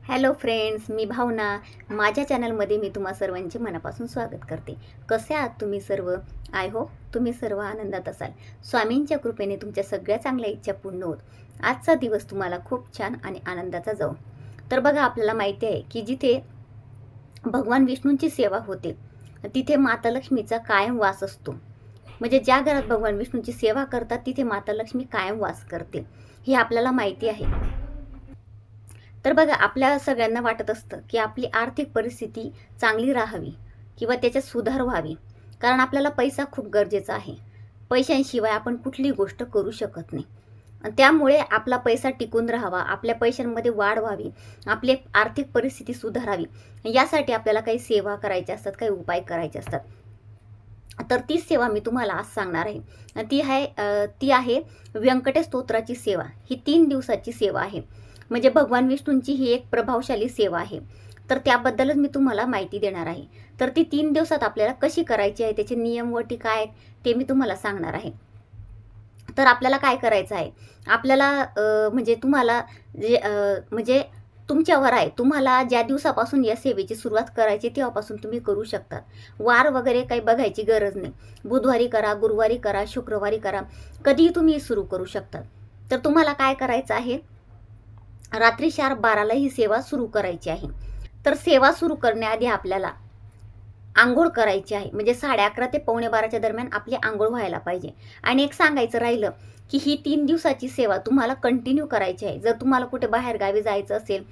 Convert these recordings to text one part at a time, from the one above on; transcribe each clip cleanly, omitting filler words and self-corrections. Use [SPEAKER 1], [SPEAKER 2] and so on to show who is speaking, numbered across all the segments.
[SPEAKER 1] Hello friends, मी भावना. माझ्या चॅनलमध्ये मी तुम्हा सर्वांचे मनापासून स्वागत करते. कसे आहात तुम्ही सर्व? आय होप तुम्ही सर्व आनंदात असाल. स्वामींच्या कृपेने तुमच्या सगळ्या चांगल्या इच्छा पूर्ण होत आजचा दिवस तुम्हाला खूप छान आणि आनंदाचा जाओ. तर बघा, आपल्याला माहिती आहे की जिथे भगवान विष्णूंची सेवा होते तिथे माता लक्ष्मीचा कायम वास असतो. म्हणजे ज्या घरात भगवान विष्णूंची सेवा करतात तिथे माता लक्ष्मी कायम वास करते, हे आपल्याला माहिती आहे. तर बघा, आपल्या सगळ्यांना वाटत असतं की आपली आर्थिक परिस्थिती चांगली राहावी किंवा त्याच्यात सुधार व्हावी, कारण आपल्याला पैसा खूप गरजेचा आहे. पैशांशिवाय आपण कुठलीही गोष्ट करू शकत नाही. त्यामुळे आपला पैसा टिकून राहावा, आपल्या पैशांमध्ये वाढ व्हावी, आपली आर्थिक परिस्थिती सुधारावी, यासाठी आपल्याला काही सेवा करायच्या असतात, काही उपाय करायचे असतात. तर तीच सेवा मी तुम्हाला आज सांगणार आहे. ती आहे व्यंकटेश स्तोत्राची सेवा. ही 3 दिवसाची सेवा आहे. म्हणजे भगवान विष्णूंची ही एक प्रभावशाली सेवा आहे. तर त्याबद्दलच मी तुम्हाला माहिती देणार आहे. तर ती 3 दिवसात आपल्याला कशी करायची आहे, त्याचे नियम व अटी काय ते मी तुम्हाला सांगणार आहे. तर आपल्याला काय करायचं आहे, आपल्याला म्हणजे तुम्हाला म्हणजे तुमच्यावर आहे. तुम्हाला ज्या दिवसापासून या सेवेची सुरुवात करायची तेव्हापासून तुम्ही करू शकता. वार वगैरे काही बघायची गरज नाही. बुधवारी करा, गुरुवारी करा, शुक्रवारी करा, कधीही तुम्ही सुरू करू शकता. तर तुम्हाला काय करायचं आहे, रात्री 4:12ला ही सेवा सुरू करायची आहे. तर सेवा सुरू करण्याआधी आपल्याला आंघोळ करायची आहे. म्हणजे 11:30 ते 11:45च्या दरम्यान आपली आंघोळ व्हायला पाहिजे. आणि एक सांगायचं राहिलं की ही 3 दिवसाची सेवा तुम्हाला कंटिन्यू करायची आहे. जर तुम्हाला कुठे बाहेर गावी जायचं असेल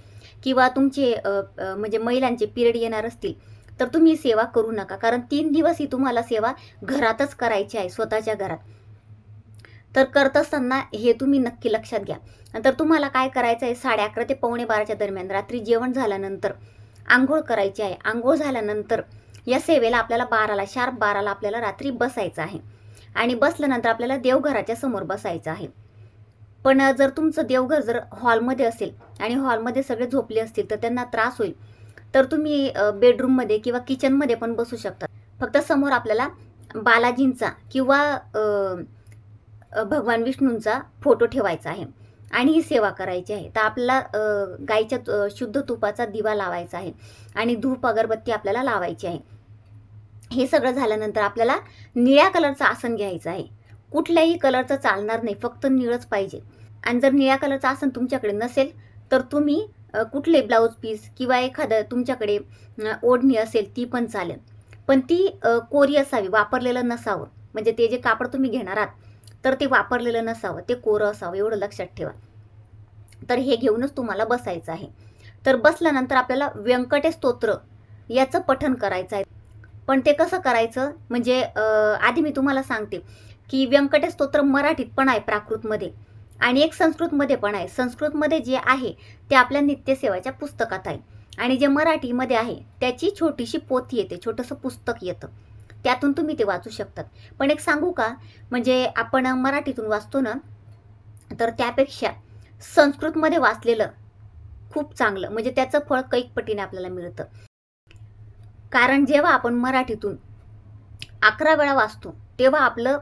[SPEAKER 1] किंवा तुमचे म्हणजे महिलांचे पिरियड येणार असतील तर तुम्ही सेवा करू नका, कारण 3 दिवस ही तुम्हाला सेवा घरातच करायची आहे, स्वतःच्या घरात. तर करत असताना हे तुम्ही नक्की लक्षात घ्या. नंतर तुम्हाला काय करायचं आहे, 11:30 ते 11:45च्या दरम्यान रात्री जेवण झाल्यानंतर आंघोळ करायची आहे. आंघोळ झाल्यानंतर या सेवेला आपल्याला 12ला आपल्याला रात्री बसायचं आहे. आणि बसल्यानंतर आपल्याला देवघराच्या समोर बसायचं आहे. पण जर तुमचं देवघर जर हॉलमध्ये असेल आणि हॉलमध्ये सगळे झोपले असतील तर त्यांना त्रास होईल. तर तुम्ही बेडरूममध्ये किंवा किचनमध्ये पण बसू शकता. फक्त समोर आपल्याला बालाजींचा किंवा भगवान विष्णूंचा फोटो ठेवायचा आहे आणि ही सेवा करायची आहे. तर आपल्याला गाईच्या शुद्ध तुपाचा दिवा लावायचा आहे आणि धूप अगरबत्ती आपल्याला लावायची आहे. हे सगळं झाल्यानंतर आपल्याला निळ्या कलरचं आसन घ्यायचं आहे. कुठल्याही कलरचं चालणार नाही, फक्त निळच पाहिजे. आणि जर निळ्या कलरचं आसन तुमच्याकडे नसेल तर तुम्ही कुठले ब्लाऊज पीस किंवा एखादं तुमच्याकडे ओढणी असेल ती पण चालेल, पण ती कोरी असावी, वापरलेलं नसावं. म्हणजे ते जे कापड तुम्ही घेणार आहात तर ते वापरलेलं नसावं, ते कोरं असावं, एवढं लक्षात ठेवा. तर हे घेऊनच तुम्हाला बसायचं आहे. तर बसल्यानंतर आपल्याला व्यंकटेश स्तोत्र याचं पठण करायचं आहे. पण ते कसं करायचं, म्हणजे आधी मी तुम्हाला सांगते की व्यंकटेश स्तोत्र मराठीत पण आहे प्राकृतमध्ये आणि एक संस्कृतमध्ये पण आहे. संस्कृतमध्ये जे आहे ते आपल्या नित्यसेवाच्या पुस्तकात आहे आणि जे मराठीमध्ये आहे त्याची छोटीशी पोथी येते, छोटंसं पुस्तक येतं, त्यातून तुम्ही ते वाचू शकतात. पण एक सांगू का, म्हणजे आपण मराठीतून वाचतो ना, तर त्यापेक्षा संस्कृतमध्ये वाचलेलं खूप चांगलं, म्हणजे त्याचं फळ कैक पटीने आपल्याला मिळतं. कारण जेव्हा आपण मराठीतून 11 वेळा वाचतो तेव्हा आपलं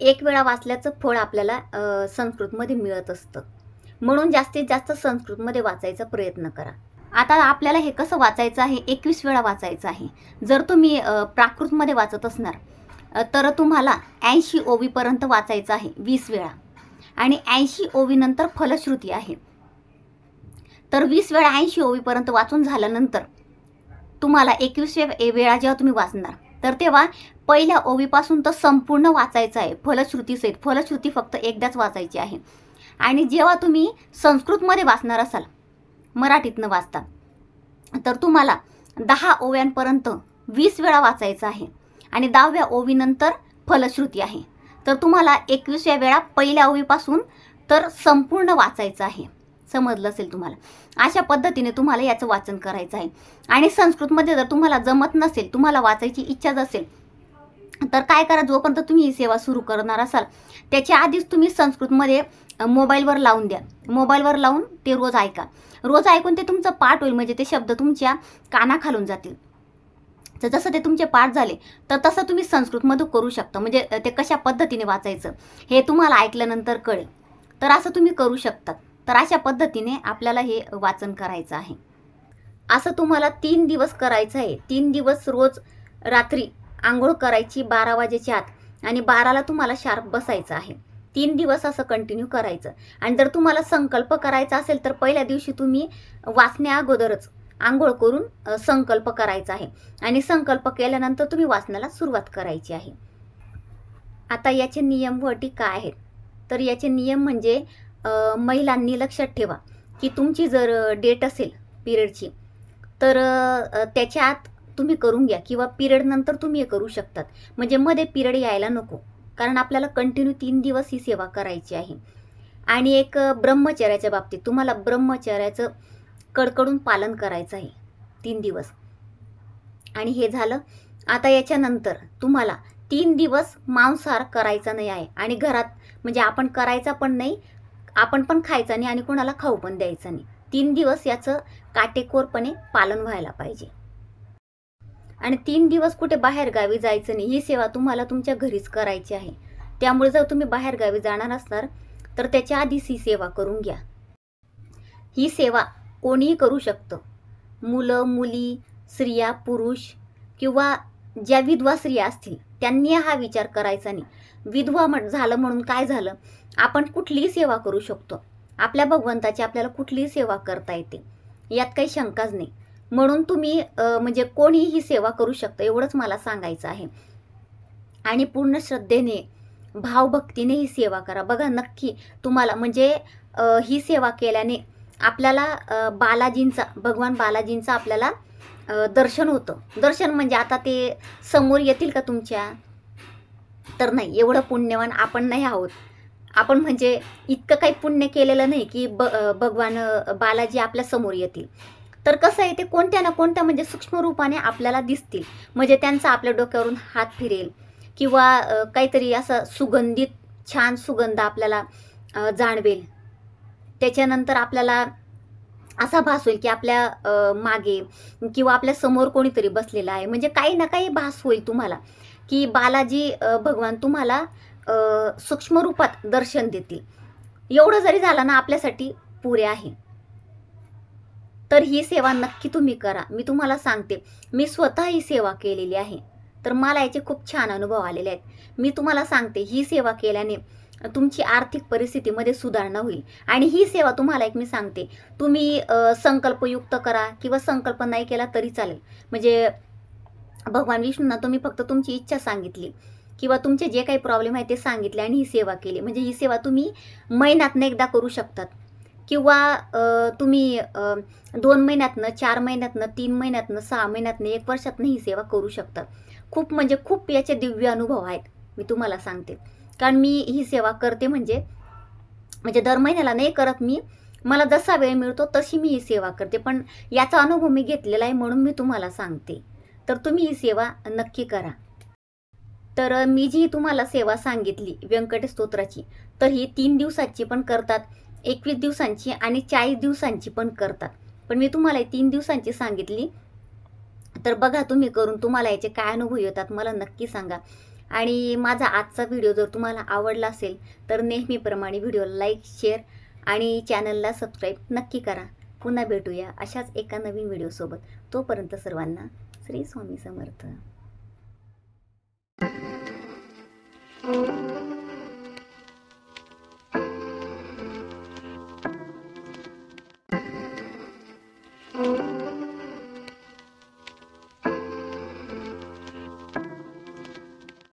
[SPEAKER 1] 1 वेळा वाचल्याचं फळ आपल्याला संस्कृतमध्ये मिळत असतं. म्हणून जास्तीत जास्त संस्कृतमध्ये वाचायचा प्रयत्न करा. आता आपल्याला हे कसं वाचायचं आहे, 21 वेळा वाचायचं आहे. जर तुम्ही प्राकृतमध्ये वाचत असणार तर तुम्हाला 80 ओवीपर्यंत वाचायचं आहे 20 वेळा. आणि 80 ओवीनंतर फलश्रुती आहे. तर 20 वेळा 80 ओवीपर्यंत वाचून झाल्यानंतर तुम्हाला 21 वेळा जेव्हा तुम्ही वाचणार तर तेव्हा पहिल्या ओवीपासून तर संपूर्ण वाचायचं आहे फलश्रुतीसहित. फलश्रुती फक्त एकदाच वाचायची आहे. आणि जेव्हा तुम्ही संस्कृतमध्ये वाचणार असाल, मराठीतनं वाचता, तर तुम्हाला 10 ओव्यांपर्यंत 20 वेळा वाचायचं आहे आणि 10व्या ओवीनंतर फलश्रुती आहे. तर तुम्हाला 21व्या वेळा पहिल्या ओवीपासून तर संपूर्ण वाचायचं आहे. समजलं असेल तुम्हाला. अशा पद्धतीने तुम्हाला याचं वाचन करायचं आहे. आणि संस्कृतमध्ये जर तुम्हाला जमत नसेल, तुम्हाला वाचायची इच्छाच असेल, तर काय करा, जोपर्यंत तुम्ही ही सेवा सुरू करणार असाल त्याच्या आधीच तुम्ही संस्कृतमध्ये मोबाईलवर लावून द्या. मोबाईलवर लावून ते रोज ऐका. रोज ऐकून ते तुमचं पाठ होईल, म्हणजे ते शब्द तुमच्या कानाखालून जातील. तर जसं ते तुमचे पाठ झाले तर तसं तुम्ही संस्कृतमध्ये करू शकता. म्हणजे ते कशा पद्धतीने वाचायचं हे तुम्हाला ऐकल्यानंतर कळेल. तर असं तुम्ही करू शकता. तर अशा पद्धतीने आपल्याला हे वाचन करायचं आहे. असं तुम्हाला 3 दिवस करायचं आहे. 3 दिवस रोज रात्री अंघोळ करायची 12 वाजेच्या आत आणि 12ला तुम्हाला शार्प बसायचं आहे. 3 दिवस असं कंटिन्यू करायचं. आणि जर तुम्हाला संकल्प करायचा असेल तर पहिल्या दिवशी तुम्ही वाचण्या अगोदरच अंघोळ करून संकल्प करायचा आहे आणि संकल्प केल्यानंतर तुम्ही वाचनाला सुरुवात करायची आहे. आता याचे नियम व अटी काय आहेत? तर याचे नियम म्हणजे महिलांनी लक्षात ठेवा की तुमची जर डेट असेल पिरियडची तर त्याच्या आत तुम्ही करून घ्या किंवा पिरियड नंतर तुम्ही हे करू शकतात. म्हणजे मध्ये पिरियड यायला नको, कारण आपल्याला कंटिन्यू 3 दिवस ही सेवा करायची आहे. आणि एक ब्रह्मचर्याच्या बाबतीत तुम्हाला ब्रह्मचर्याचं कडकडून पालन करायचं आहे 3 दिवस. आणि हे झालं. आता याच्यानंतर तुम्हाला 3 दिवस मांसाहार करायचा नाही आहे आणि घरात म्हणजे आपण करायचा पण नाही, आपण पण खायचा नाही आणि कोणाला खाऊ पण द्यायचं नाही. 3 दिवस याचं काटेकोरपणे पालन व्हायला पाहिजे. आणि 3 दिवस कुठे बाहेर गावी जायचं नाही. ही सेवा तुम्हाला तुमच्या घरीच करायची आहे. त्यामुळे जर तुम्ही बाहेर गावी जाणार असणार तर त्याच्या आधीच ही सेवा करून घ्या. ही सेवा कोणीही करू शकतं. मुलं, मुली, स्त्रिया, पुरुष किंवा ज्या विधवा स्त्रिया असतील त्यांनी हा विचार करायचा नाही. विधवा झालं म्हणून काय झालं, आपण कुठलीही सेवा करू शकतो. आपल्या भगवंताची आपल्याला कुठलीही सेवा करता येते, यात काही शंकाच नाही. म्हणून तुम्ही म्हणजे कोणीही ही सेवा करू शकतं एवढंच मला सांगायचं आहे. आणि पूर्ण श्रद्धेने भावभक्तीने ही सेवा करा. बघा नक्की तुम्हाला म्हणजे ही सेवा केल्याने आपल्याला बालाजींचा, भगवान बालाजींचा आपल्याला दर्शन होतं. दर्शन म्हणजे आता ते समोर येतील का तुमच्या? तर नाही, एवढं पुण्यवान आपण नाही आहोत. आपण म्हणजे इतकं काही पुण्य केलेलं नाही की भगवान बालाजी आपल्या समोर येतील. तर कसं आहे, ते कोणत्या ना कोणत्या म्हणजे सूक्ष्म रूपाने आपल्याला दिसतील. म्हणजे त्यांचा आपल्या डोक्यावरून हात फिरेल किंवा काहीतरी असं सुगंधित छान सुगंध आपल्याला जाणवेल. त्याच्यानंतर आपल्याला असा भास होईल की आपल्या मागे किंवा आपल्या समोर कोणीतरी बसलेला आहे. म्हणजे काही ना काही भास होईल तुम्हाला की बालाजी भगवान तुम्हाला सूक्ष्म रूपात दर्शन देतील. एवढं जरी झालं ना आपल्यासाठी पुरे आहे. तर ही सेवा नक्की तुम्ही करा. मी तुम्हाला सांगते, मी स्वतः ही सेवा केलेली आहे तर मला याचे खूप छान अनुभव आलेले आहेत. मी तुम्हाला सांगते, ही सेवा केल्याने तुमची आर्थिक परिस्थितीमध्ये सुधारणा होईल. आणि ही सेवा तुम्हाला एक मी सांगते, तुम्ही संकल्पयुक्त करा किंवा संकल्प नाही केला तरी चालेल. म्हणजे भगवान विष्णूंना तुम्ही फक्त तुमची इच्छा सांगितली किंवा तुमचे जे काही प्रॉब्लेम आहे ते सांगितले आणि ही सेवा केली, म्हणजे ही सेवा तुम्ही महिन्यातनं एकदा करू शकतात किंवा तुम्ही 2 महिन्यातनं, 4 महिन्यातनं, 3 महिन्यातनं, 6 महिन्यातनं, 1 वर्षातनं ही सेवा करू शकतात. खूप म्हणजे खूप याचे दिव्य अनुभव आहेत, मी तुम्हाला सांगते. कारण मी ही सेवा करते म्हणजे दर महिन्याला नाही करत मी, मला जसा वेळ मिळतो तशी मी ही सेवा करते. पण याचा अनुभव मी घेतलेला आहे म्हणून मी तुम्हाला सांगते. तर तुम्ही ही सेवा नक्की करा. तर मी जी तुम्हाला सेवा सांगितली व्यंकटेश स्तोत्राची, तर ही 3 दिवसाची पण करतात, 21 दिवसांची आणि 40 दिवसांची पण करतात. पण मी तुम्हाला 3 दिवसांची सांगितली. तर बघा तुम्ही करून तुम्हाला याचे काय अनुभव येतात मला नक्की सांगा. आणि माझा आजचा व्हिडिओ जर तुम्हाला आवडला असेल तर नेहमीप्रमाणे व्हिडिओला लाईक, शेअर आणि चॅनलला सबस्क्राईब नक्की करा. पुन्हा भेटूया अशाच एका नवीन व्हिडिओसोबत. तोपर्यंत सर्वांना श्री स्वामी समर्थ.